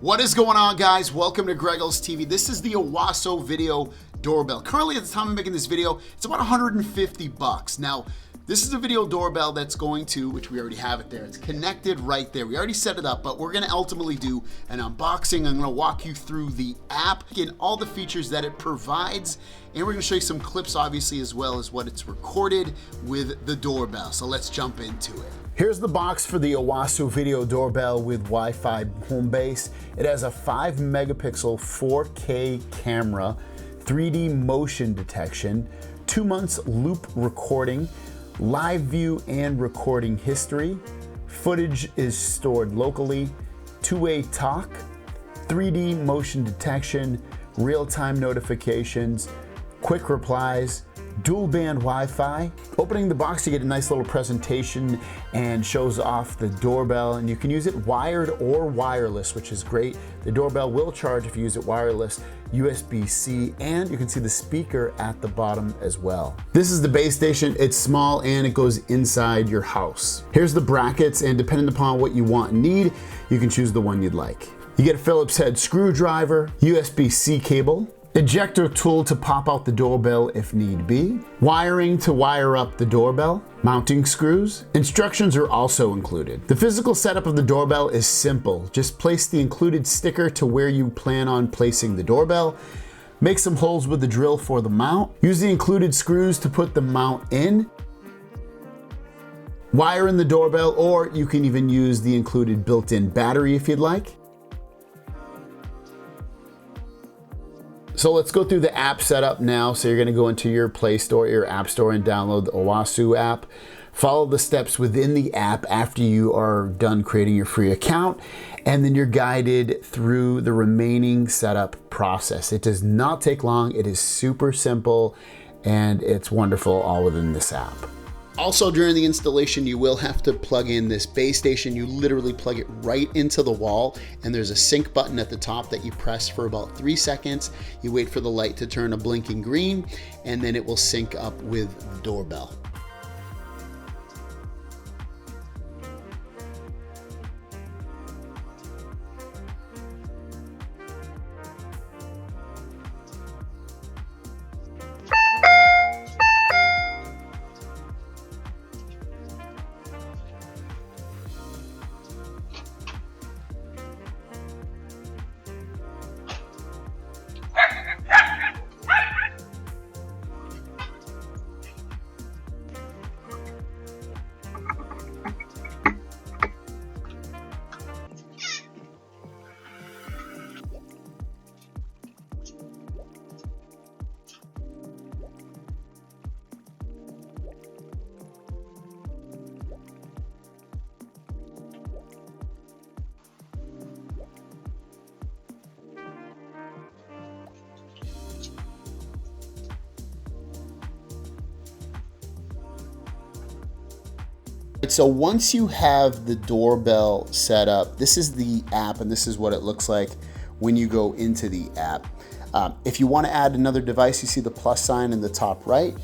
What is going on, guys? Welcome to Greggles TV. This is the Aosu video doorbell. Currently, at the time of making this video, it's about 150 bucks. Now, this is a video doorbell that's going to, which we already have it there. It's connected right there. We already set it up, but we're gonna ultimately do an unboxing. I'm gonna walk you through the app and all the features that it provides. And we're gonna show you some clips, obviously, as well as what it's recorded with the doorbell. So let's jump into it. Here's the box for the Aosu video doorbell with Wi-Fi home base. It has a 5 megapixel 4K camera, 3D motion detection, 2 months loop recording, live view and recording history. Footage is stored locally, two-way talk, 3D motion detection, real-time notifications, quick replies, dual band Wi-Fi. Opening the box, you get a nice little presentation and shows off the doorbell, and you can use it wired or wireless, which is great. The doorbell will charge if you use it wireless, USB-C, and you can see the speaker at the bottom as well. This is the base station. It's small and it goes inside your house. Here's the brackets, and depending upon what you want and need, you can choose the one you'd like. You get a Phillips head screwdriver, USB-C cable, ejector tool to pop out the doorbell if need be, wiring to wire up the doorbell, mounting screws. Instructions are also included. The physical setup of the doorbell is simple. Just place the included sticker to where you plan on placing the doorbell, make some holes with the drill for the mount, use the included screws to put the mount in, wire in the doorbell, or you can even use the included built-in battery if you'd like. So let's go through the app setup now. So you're gonna go into your Play Store, your App Store, and download the Aosu app. Follow the steps within the app after you are done creating your free account, and then you're guided through the remaining setup process. It does not take long, it is super simple, and it's wonderful all within this app. Also, during the installation, you will have to plug in this base station. You literally plug it right into the wall, and there's a sync button at the top that you press for about 3 seconds. You wait for the light to turn a blinking green, and then it will sync up with the doorbell. So once you have the doorbell set up, this is the app and this is what it looks like when you go into the app. If you want to add another device, you see the plus sign in the top right.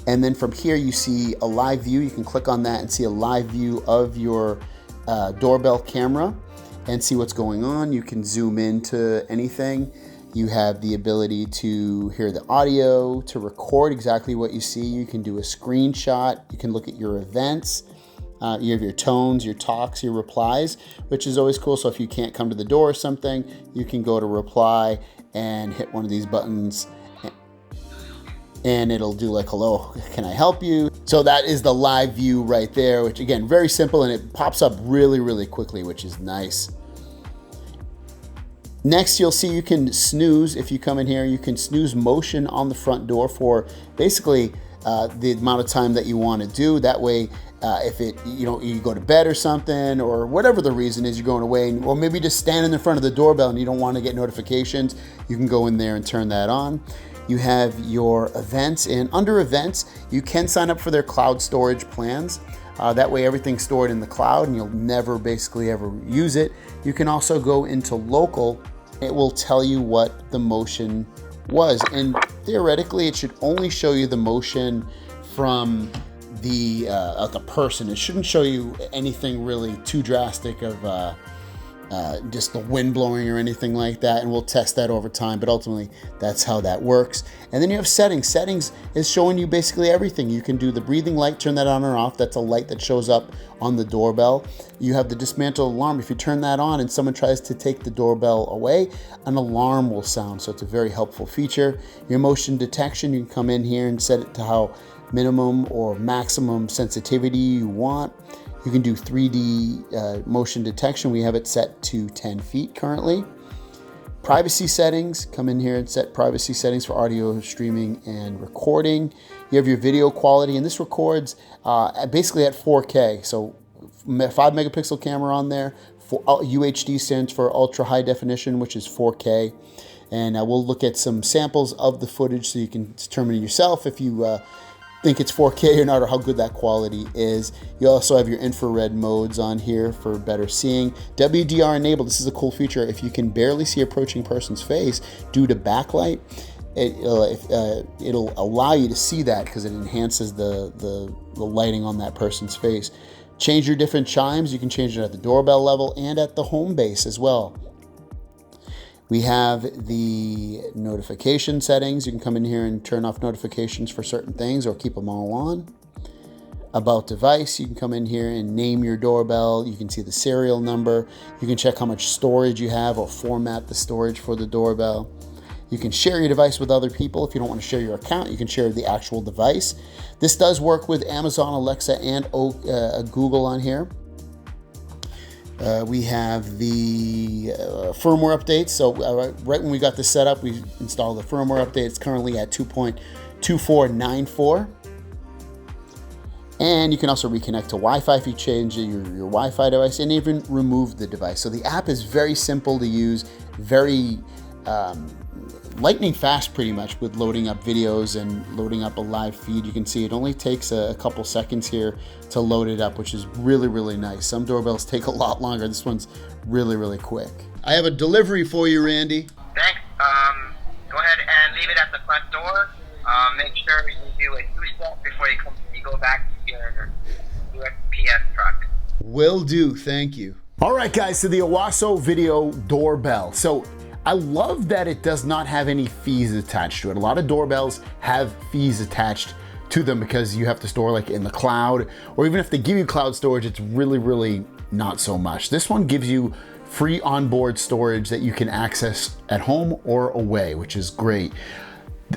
And then from here you see a live view. You can click on that and see a live view of your doorbell camera and see what's going on. You can zoom into anything. You have the ability to hear the audio, to record exactly what you see. You can do a screenshot. You can look at your events. You have your tones, your talks, your replies, which is always cool. So if you can't come to the door or something, you can go to reply and hit one of these buttons and it'll do like, hello, can I help you? So that is the live view right there, which again, very simple, and it pops up really, really quickly, which is nice. Next, you'll see you can snooze. If you come in here, you can snooze motion on the front door for basically the amount of time that you want to do. That way, if you go to bed or something, or whatever the reason is, you're going away, or maybe just standing in front of the doorbell and you don't want to get notifications, you can go in there and turn that on. You have your events, and under events, you can sign up for their cloud storage plans. That way everything's stored in the cloud and you'll never basically ever use it. You can also go into local. It will tell you what the motion was, and theoretically it should only show you the motion from the person. It shouldn't show you anything really too drastic of just the wind blowing or anything like that, and we'll test that over time, but ultimately that's how that works. And then you have settings. Settings is showing you basically everything. You can do the breathing light, turn that on or off. That's a light that shows up on the doorbell. You have the dismantle alarm. If you turn that on and someone tries to take the doorbell away, an alarm will sound. So it's a very helpful feature. Your motion detection, you can come in here and set it to how minimum or maximum sensitivity you want. You can do 3D motion detection. We have it set to 10 feet currently. Privacy settings, come in here and set privacy settings for audio streaming and recording. You have your video quality, and this records basically at 4K. So 5 megapixel camera on there. UHD stands for ultra high definition, which is 4K. And we'll look at some samples of the footage so you can determine yourself if you think it's 4K or not, or how good that quality is. You also have your infrared modes on here for better seeing. WDR enabled. This is a cool feature. If you can barely see approaching person's face due to backlight, it'll allow you to see that because it enhances the lighting on that person's face. Change your different chimes. You can change it at the doorbell level and at the home base as well. We have the notification settings. You can come in here and turn off notifications for certain things or keep them all on. About device, you can come in here and name your doorbell. You can see the serial number. You can check how much storage you have or format the storage for the doorbell. You can share your device with other people. If you don't want to share your account, you can share the actual device. This does work with Amazon, Alexa, and Google on here. We have the firmware updates. So right when we got this set up, we installed the firmware update. It's currently at 2.2494. And you can also reconnect to Wi-Fi if you change your Wi-Fi device, and even remove the device. So the app is very simple to use, very lightning fast pretty much with loading up videos and loading up a live feed. You can see it only takes a couple seconds here to load it up, which is really, really nice. Some doorbells take a lot longer. This one's really, really quick. I have a delivery for you, Randy. Thanks. Go ahead and leave it at the front door. Make sure you do a 2-step before you go back to your USPS truck. Will do, thank you. All right, guys, so the Aosu video doorbell. So I love that it does not have any fees attached to it. A lot of doorbells have fees attached to them because you have to store like in the cloud, or even if they give you cloud storage, it's really, really not so much. This one gives you free onboard storage that you can access at home or away, which is great.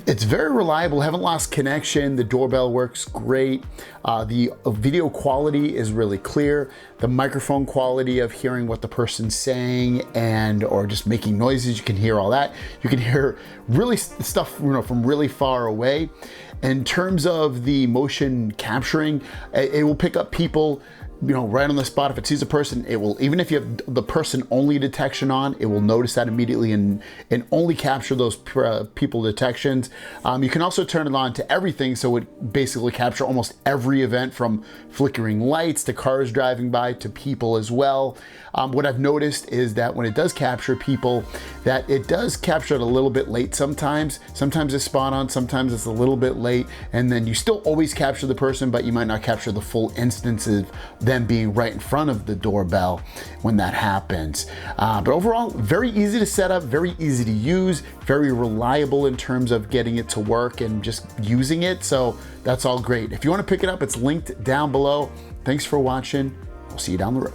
It's very reliable, haven't lost connection. The doorbell works great. The video quality is really clear. The microphone quality of hearing what the person's saying or just making noises, you can hear all that. You can hear really stuff from really far away. In terms of the motion capturing, it will pick up people right on the spot. If it sees a person, it will, even if you have the person only detection on, it will notice that immediately and only capture those people detections. You can also turn it on to everything, so it basically capture almost every event from flickering lights to cars driving by to people as well. What I've noticed is that when it does capture people, that it does capture it a little bit late sometimes. Sometimes it's spot on, sometimes it's a little bit late, and then you still always capture the person, but you might not capture the full instance of them being right in front of the doorbell when that happens. But overall, very easy to set up, very easy to use, very reliable in terms of getting it to work and just using it. So that's all great. If you want to pick it up, it's linked down below. Thanks for watching. We'll see you down the road.